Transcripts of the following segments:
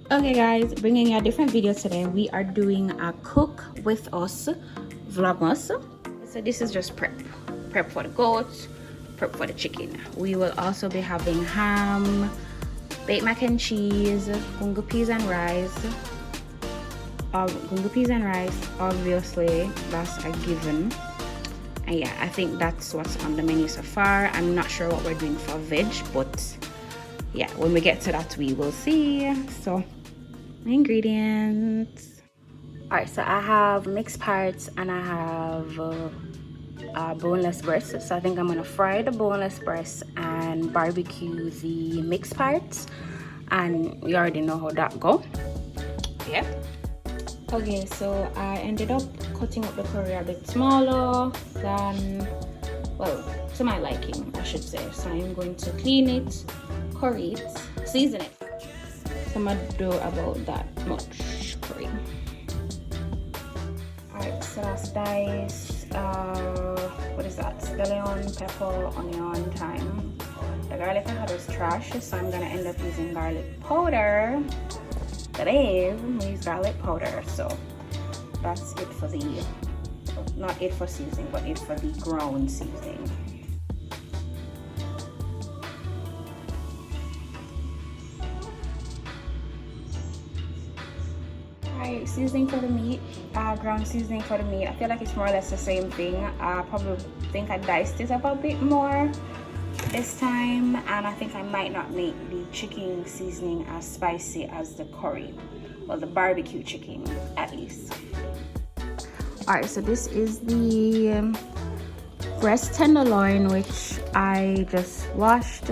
Okay guys, bringing you a different video today. We are doing a cook with us vlogmas. So this is just prep for the goat, prep for the chicken. We will also be having ham, baked mac and cheese, gungo peas and rice. Gungo peas and rice, obviously that's a given. And yeah, I think that's what's on the menu so far. I'm not sure what we're doing for veg, but yeah, when we get to that we will see. So ingredients. All right, so I have mixed parts and I have boneless breast. So I think I'm gonna fry the boneless breast and barbecue the mixed parts, and you already know how that go. Yeah. Okay, so I ended up cutting up the curry a bit smaller than, well, to my liking I should say. So I'm going to clean it, curry it, season it. So I'm gonna do about that much curry. Alright, so that's diced, what is that? Scallion, pepper, onion, thyme. The garlic I had was trash, so I'm gonna end up using garlic powder. Today we use garlic powder, so that's it for the, not it for seasoning, but it for the ground seasoning. Alright, seasoning for the meat, ground seasoning for the meat. I feel like it's more or less the same thing. I probably think I diced it up a bit more this time, and I think I might not make the chicken seasoning as spicy as the curry, well, the barbecue chicken at least. All right, so this is the breast tenderloin, which I just washed,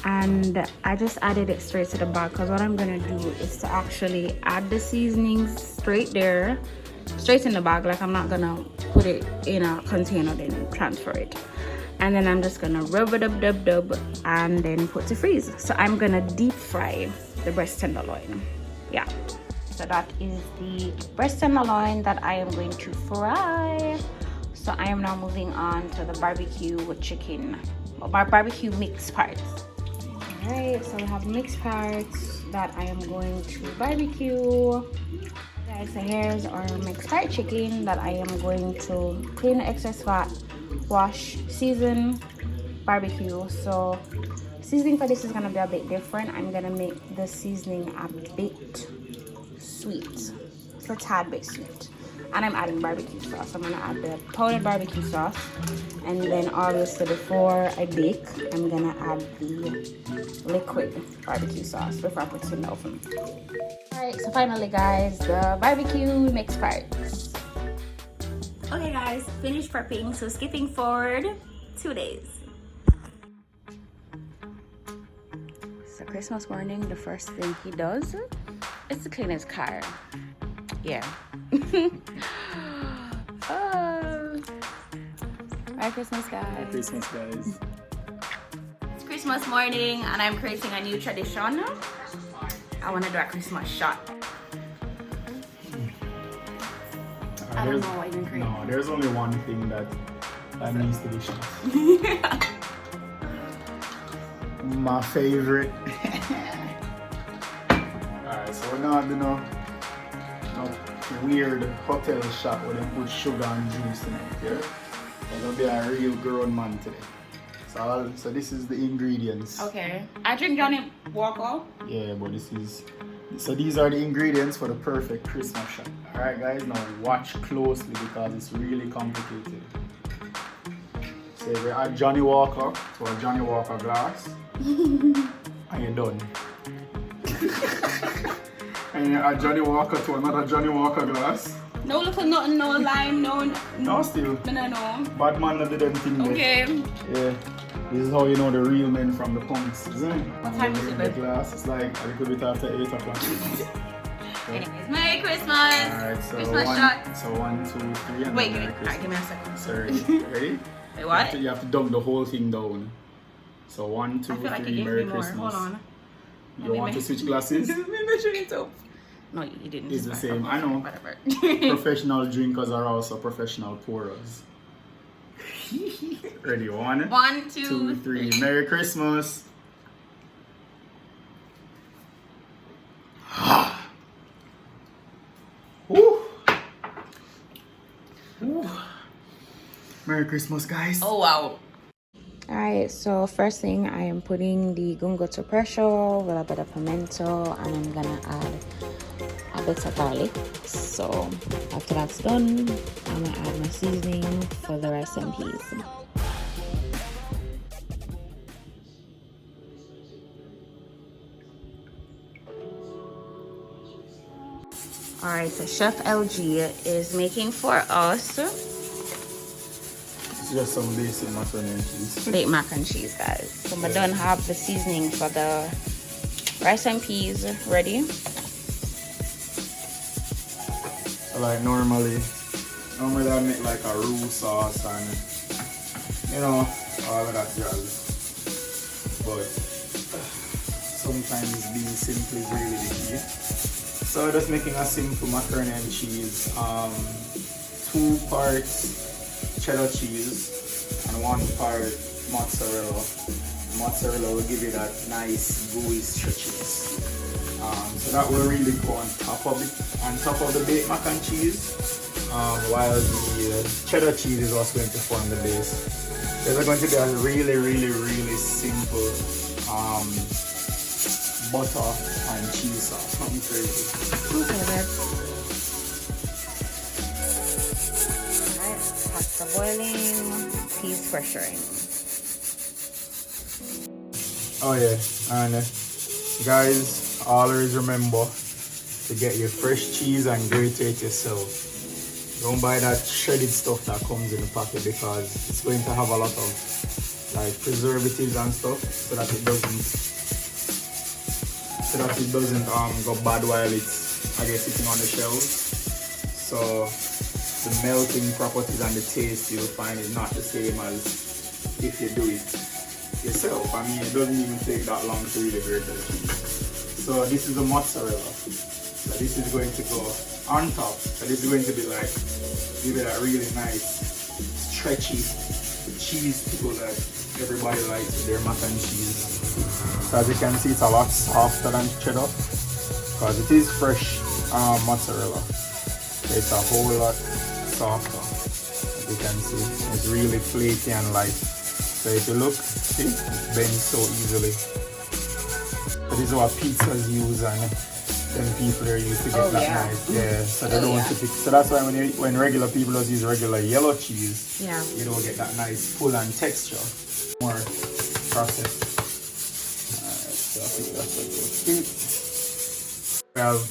and I just added it straight to the bag, because what I'm gonna do is to actually add the seasonings straight there, straight in the bag. Like, I'm not gonna put it in a container then transfer it. And then I'm just gonna rub it up, dub, and then put to freeze. So I'm gonna deep fry the breast tenderloin. Yeah. So that is the breast tenderloin that I am going to fry. So I am now moving on to the barbecue chicken, or my barbecue mixed parts. All right. So we have mixed parts that I am going to barbecue. Guys, so here's our mixed part chicken that I am going to clean the excess fat, wash, season, barbecue. So seasoning for this is gonna be a bit different. I'm gonna make the seasoning a bit sweet. It's a tad bit sweet. And I'm adding barbecue sauce. I'm gonna add the powdered barbecue sauce, and then obviously before I bake, I'm gonna add the liquid barbecue sauce before I put it in the oven. Alright, so finally guys, the barbecue mixed parts. Okay guys, finished prepping, so skipping forward 2 days. So Christmas morning, the first thing he does is to clean his car. Yeah. Oh. Merry Christmas guys. Merry Christmas guys. It's Christmas morning and I'm creating a new tradition. I want to do a Christmas shot. I don't know what you can create. No, there's only one thing that needs to be shot. My favorite. Alright, so we're not doing no weird hotel shot where they put sugar and juice in it. Yeah? It's gonna be a real grown man today. So this is the ingredients. Okay. I drink Johnny Walker. Yeah, but these are the ingredients for the perfect Christmas shot. Alright guys, now watch closely because it's really complicated. So we add Johnny Walker to a Johnny Walker glass. And you're done. And you add Johnny Walker to another Johnny Walker glass. No little nothing, no lime, no still. No. Bad man that didn't think that. Okay. Yeah. This is how you know the real men from the punks, isn't it? What time is it, the glass, it's like a little bit after 8 o'clock. Anyways, Merry Christmas! Alright, so Christmas shot. So 1, 2, 3, and wait, Merry give Christmas. me a second. Sorry. Ready? Wait, what? You have to dump the whole thing down. So 1, 2, 3, like you Merry gave me Christmas. More. Hold on. You want to switch glasses? Let me measure it up. No, you didn't. It's the same. I know. Whatever. Professional drinkers are also professional pourers. Ready? 1, 2, 3. Merry Christmas. Merry Christmas, guys. Oh wow. Alright, so first thing I am putting the gungo to pressure with a bit of pimento, and I'm gonna add a bit of garlic. So after that's done, I'm gonna add my seasoning for the rice and peas. Alright, so Chef LG is making for us It's just some basic macaroni and cheese. baked mac and cheese, guys. So I done have the seasoning for the rice and peas ready. So like normally I make like a roux sauce and you know all of that jazz. But sometimes being simple is really the key. So just making a simple macaroni and cheese. 2 parts cheddar cheese and 1 part mozzarella. Mozzarella will give you that nice gooey stretchiness. So that will really go on top of the baked mac and cheese, while the cheddar cheese is also going to form the base. There's going to be a really simple butter and cheese sauce. Something crazy. Okay, that's alright. Pasta boiling, peas pressuring. Oh yeah, and guys, always remember to get your fresh cheese and grate it yourself. Don't buy that shredded stuff that comes in the packet because it's going to have a lot of like preservatives and stuff, so that it doesn't go bad while it's sitting on the shelves. So the melting properties and the taste, you'll find it not the same as if you do it yourself. I mean, it doesn't even take that long to really grate the cheese. So this is the mozzarella. So this is going to go on top. So this is going to be like, give it a really nice, stretchy cheese tool that everybody likes with their mac and cheese. So as you can see, it's a lot softer than cheddar because it is fresh mozzarella. So it's a whole lot softer. As you can see, it's really flaky and light. So if you look, see, it bends so easily. So this is what pizzas use, and then people are used to get that nice. Yeah, so they don't want to pick. So that's why when regular people just use regular yellow cheese, you don't get that nice pull and texture. More processed. Alright, so I think that's what we'll do. We have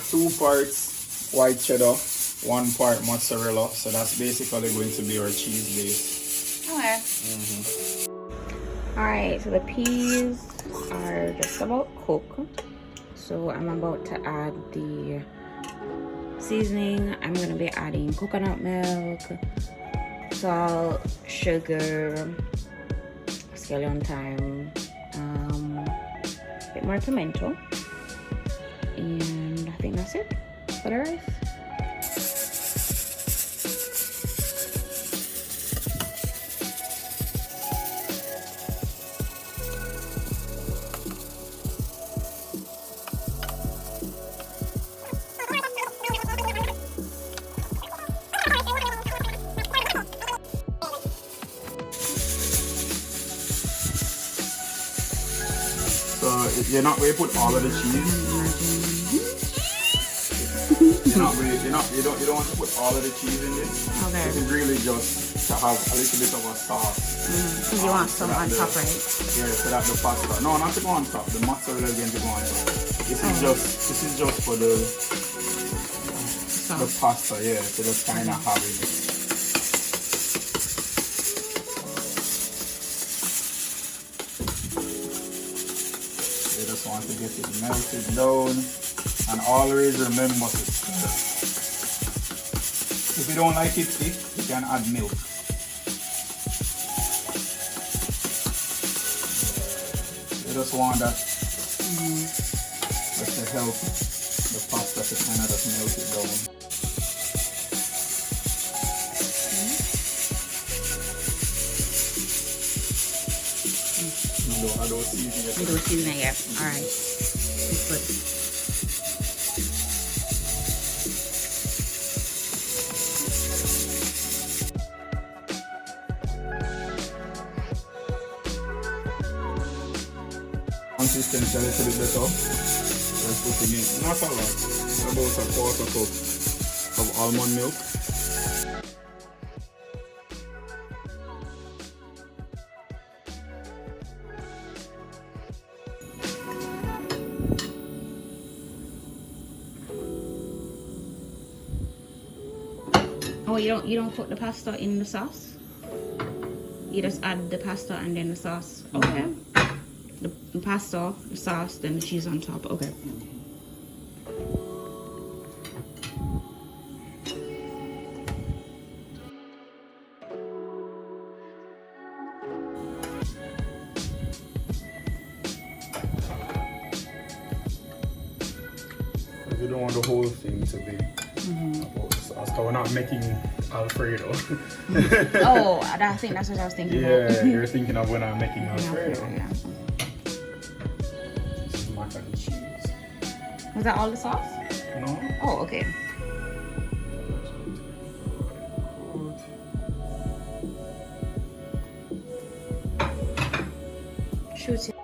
2 parts white cheddar, 1 part mozzarella. So that's basically going to be our cheese base. Okay. Alright, so the peas are just about cooked. So I'm about to add the seasoning. I'm going to be adding coconut milk, salt, sugar, scallion, thyme, a bit more pimento, and I think that's it for the rice. So you're not going to put all of the cheese. You don't want to put all of the cheese in this. Okay. This is really just to have a little bit of a sauce. Because you want some on top, right? Yeah, so that the pasta. No, not to go on top. The mozzarella is going to go on top. This is just for the pasta, yeah. So just kind of having it. You just want to get it melted down, and always remember to stir. If you don't like it thick, you can add milk. You just want that just to help the pasta to kind of just melt it down. I don't season it. I don't season it yet. Alright. It's good. consistency a little bit better. We're putting in not a lot, about a quarter cup of almond milk. Oh, you don't put the pasta in the sauce? You just add the pasta and then the sauce. Okay. The pasta, the sauce, then the cheese on top. Okay. You don't want the whole thing to be about sauce. So we're not making Alfredo. Oh, I think that's what I was thinking Yeah, about. you're thinking of when I'm making Alfredo. Yeah. This is mac and cheese. Was that all the sauce? No? Oh, okay. Shoot it.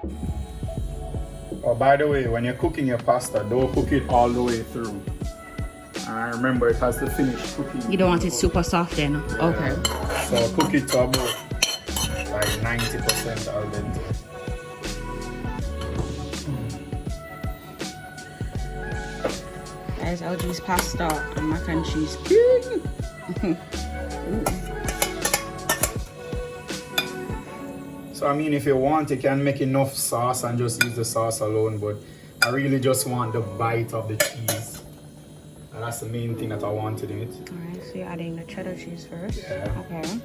Oh, by the way, when you're cooking your pasta, don't cook it all the way through. Remember, it has to finish cooking. You don't want it super soft then? Yeah. Okay. So cook it to about like 90% al dente. There's LG's pasta and mac and cheese. So I mean, if you want, you can make enough sauce and just use the sauce alone, but I really just want the bite of the cheese. And that's the main thing that I wanted in it. Alright, so you're adding the cheddar cheese first. Yeah. Okay.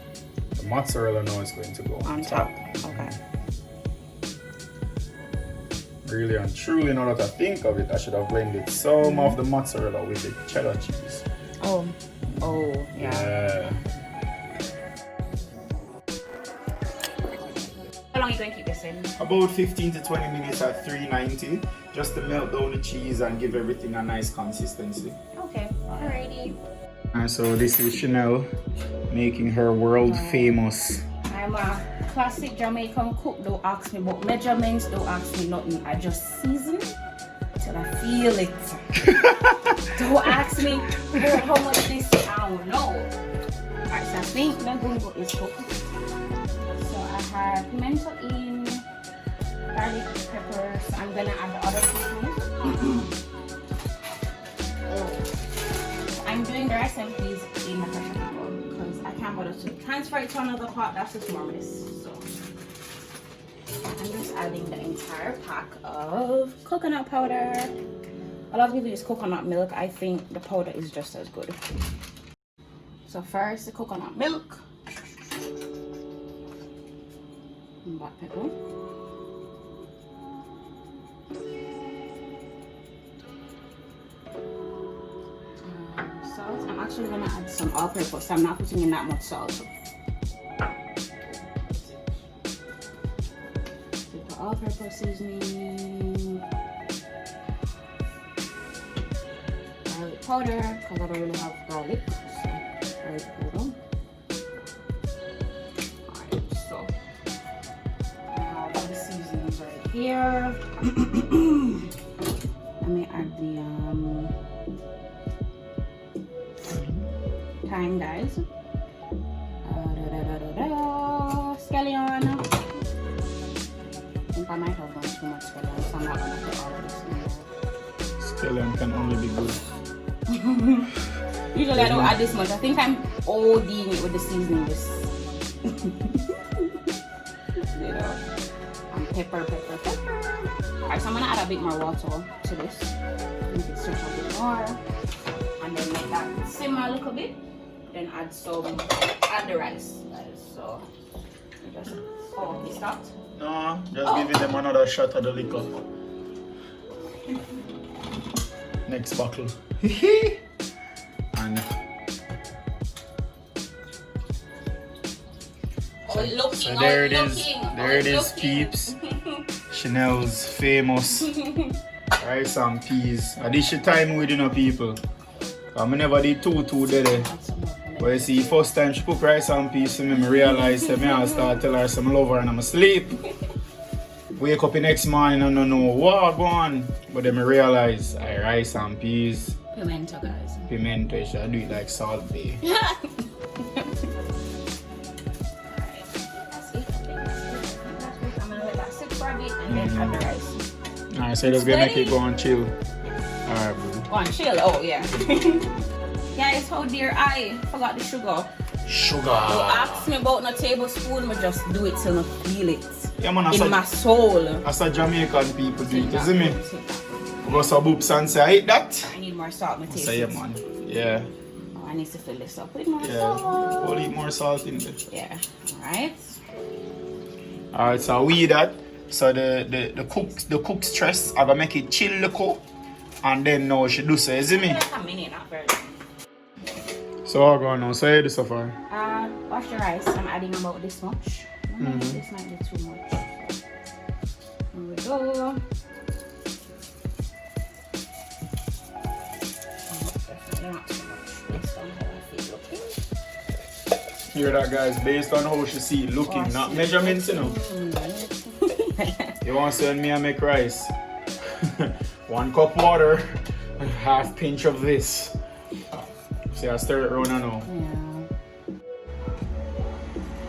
The mozzarella now is going to go On top. Okay. Really and truly, now that I think of it, I should have blended some of the mozzarella with the cheddar cheese. Oh. Oh, yeah. How long are you going to keep this in? About 15 to 20 minutes at 390, just to melt down the cheese and give everything a nice consistency. Okay. Alrighty. And so this is Chanel making her world famous. I'm a classic Jamaican cook. Don't ask me about measurements. Don't ask me nothing. I just season till I feel it. Don't ask me about how much this. I don't know. Alright, so I think the gungo is cooked. So I have pimento in, garlic, peppers. I'm gonna add the other seasonings. I'm doing the rice and peas in the pressure cooker because I can't bother to transfer it to another pot. That's just more mess. So I'm just adding the entire pack of coconut powder. A lot of people use coconut milk. I think the powder is just as good. So first the coconut milk, black pepper, salt. I'm actually gonna add some all-purpose. I'm not putting in that much salt. Put all-purpose seasoning, garlic powder because I don't really have garlic. Garlic powder. Alright, so I have all the seasonings right here. Let me add the thyme, guys. Scallion. I think I might have done too much scallion, so I'm not gonna put all of this in there. Scallion can only be good. Usually I don't add this much. I think I'm ODing it with the seasoning. This, you know, and pepper. Alright, so I'm gonna add a bit more water to this. Make it stretch a bit more, and then make that simmer a little bit. Then add the rice, guys. So just you stopped? No, just giving them another shot of the liquor. Next bottle. And so there it is. There it is, peeps. Chanel's famous rice and peas. I did she time with, you know, people. I never did two there. But you see, first time she cook rice and peas to me, I realized that I start telling her some love her and I'm asleep. wake up the next morning and don't know what go on. But then I realize I rice and peas. Pimento, guys. Pimento, you should do it like Salt Bay. Alright, that's it. I'm gonna let that sit for a bit and then add the rice. Alright, so just gonna make it go and chill. Alright, bro. Go on, chill. Oh, yeah. Guys, how dare I forgot the sugar. Sugar. Don't ask me about no tablespoon, but just do it till I feel it. Yeah, man, in my soul. As a Jamaican people do it, isn't it? Go some boops and say, I eat that. I need more salt, my taste. Say, yeah, man. Yeah. Oh, I need to fill this up with more Yeah. salt. We'll eat more salt in there. Yeah. Alright. Alright, so we eat that. So the cook stress, I gonna make it chill the cook. And then now she do so, isn't it? Like a minute, not very long. So I'm going now. So you do so far. Wash the rice. I'm adding about this much. This might be too much. Here we go. Definitely not too much based on how I feel looking. Hear that, guys? Based on how she see it looking, not measurements, you know. You want to send me and make rice? 1 cup water, and half pinch of this. See, I stir it around now. Yeah.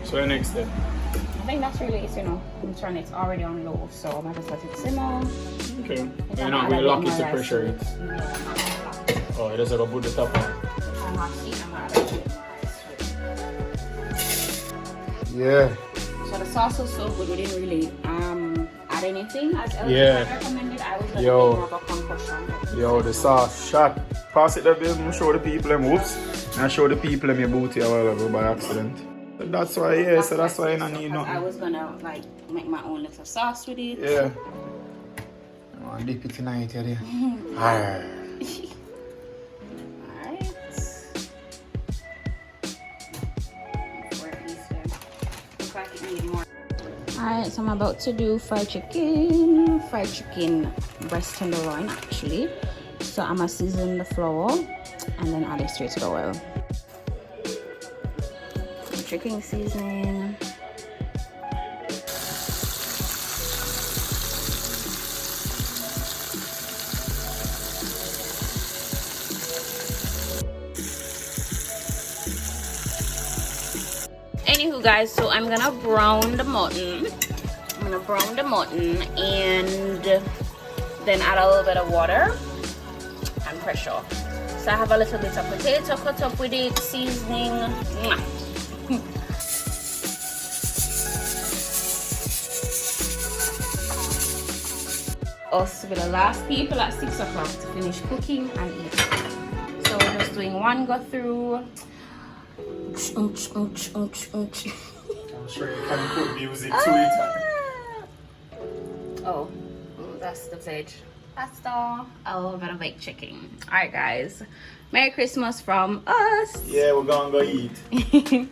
So the next step. I think that's really it, you know. I'm turning it already on low, so I'm going to let it simmer. Okay. You're not going to lock it to pressure it. No, I'm not going to lock it. Oh, it doesn't go put the top on. I'm not seeing, I'm going to let it. Yeah. So the sauce was so good, we didn't really add anything as Lg Yeah. recommended. I was going to Yo. make more of a concussion. Yo, the sauce shot. Pass it there, babe. I'm show the people them. Whoops. I show the people them your booty a while ago by accident. But that's why, yeah, so that's why I don't need nothing. I was gonna like make my own little sauce with it. Yeah. I want to dip it tonight, yeah. Alright. Alright, so I'm about to do fried chicken breast tenderloin actually. So I'm gonna season the flour and then add it straight to the oil. Chicken seasoning. Anywho, guys, so I'm gonna brown the mutton. And then add a little bit of water and pressure. So I have a little bit of potato cut up with it, seasoning. Us will be the last people at 6 o'clock to finish cooking and eat. So we're just doing one go through. I'm sure you can put music to it. Oh, that's the veg. That's a little bit of baked chicken. Alright, guys. Merry Christmas from us. Yeah, we're gonna go eat.